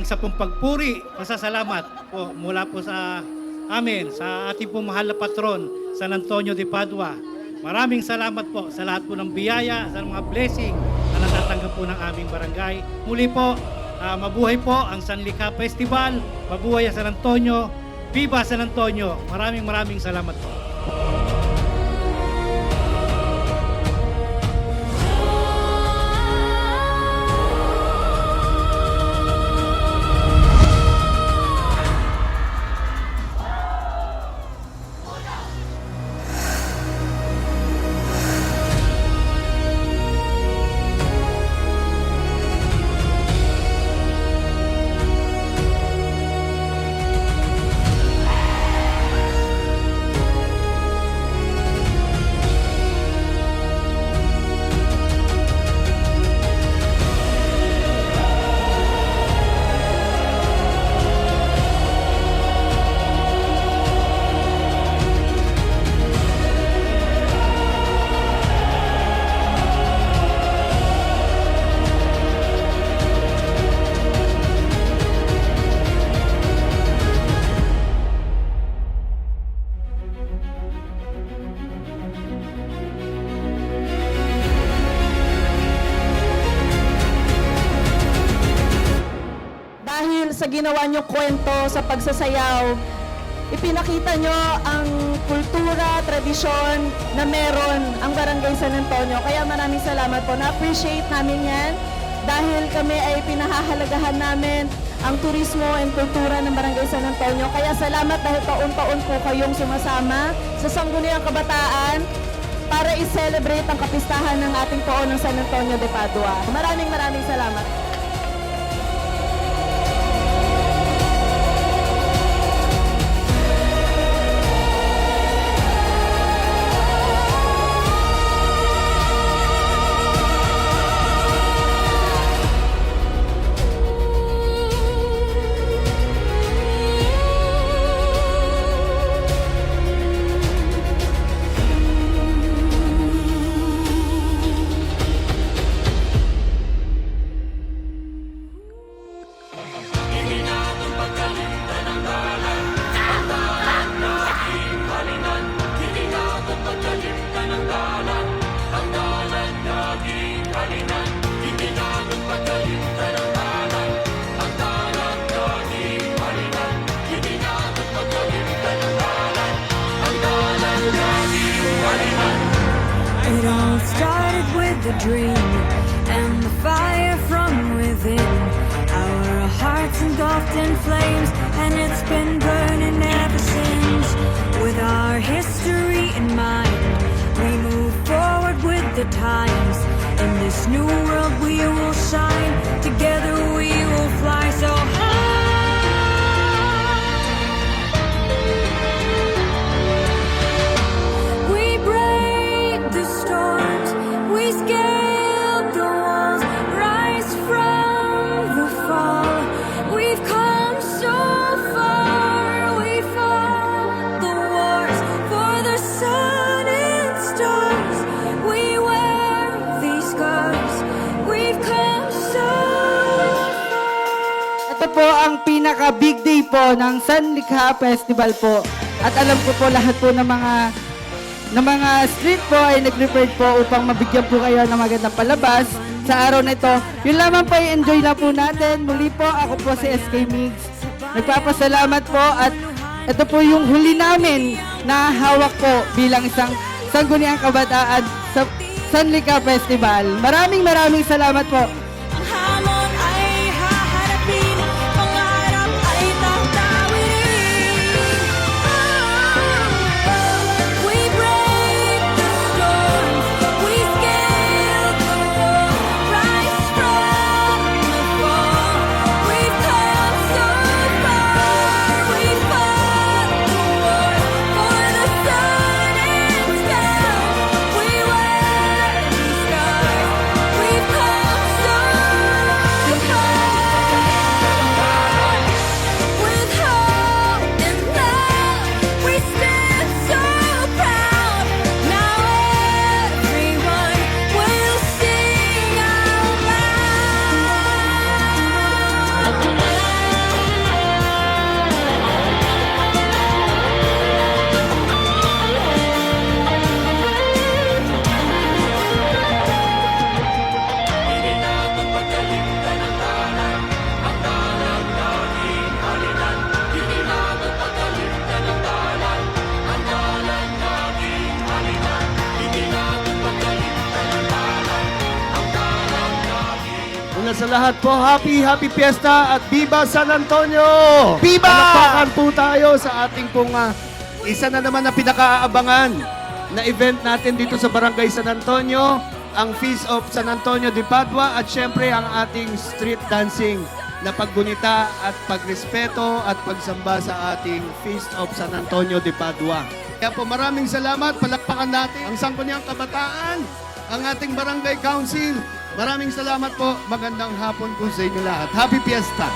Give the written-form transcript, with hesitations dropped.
isa pong pagpuri, pasasalamat po mula po sa amin, sa ating pong mahal na patron, San Antonio de Padua. Maraming salamat po sa lahat po ng biyaya, sa mga blessing na natatanggap po ng aming barangay. Muli po, mabuhay po ang Sanlikha Festival, mabuhay ang San Antonio, Viva San Antonio. Maraming salamat po. Sa ginawa nyo kwento sa pagsasayaw, ipinakita nyo ang kultura, tradisyon na meron ang Barangay San Antonio. Kaya maraming salamat po. Na-appreciate namin yan dahil kami ay pinahahalagahan namin ang turismo and kultura ng Barangay San Antonio. Kaya salamat dahil taon-taon po kayong sumasama sa Sangguniang Kabataan para i-celebrate ang kapistahan ng ating poon ng San Antonio de Padua. Maraming salamat. It all started with a dream and the fire from within. Our hearts engulfed in flames, and it's been burning ever since. With our history in mind, we move forward with the times. In this new world we will shine, together we will fly so high. Ito po ang pinaka-big day po ng Sanlikha Festival po. At alam ko po lahat po ng mga street po ay nag-prepared po upang mabigyan po kayo ng magandang palabas sa araw na ito. Yun lamang po, i-enjoy na po natin. Muli po, ako po si SK Migs. Nagpapasalamat po at ito po yung huli namin na hawak po bilang isang Sangguniang Kabataan sa Sanlikha Festival. Maraming salamat po. We've come so una sa lahat po, happy Fiesta at Viva San Antonio! Viva! Palakpakan po tayo sa ating pong isa na naman na pinakaabangan na event natin dito sa Barangay San Antonio, ang Feast of San Antonio de Padua at syempre ang ating street dancing na paggunita at pagrespeto at pagsamba sa ating Feast of San Antonio de Padua. Kaya po maraming salamat, palakpakan natin ang Sangguniang Kabataan, ang ating Barangay Council. Maraming salamat po, magandang hapon po sa inyo lahat. Happy Fiesta!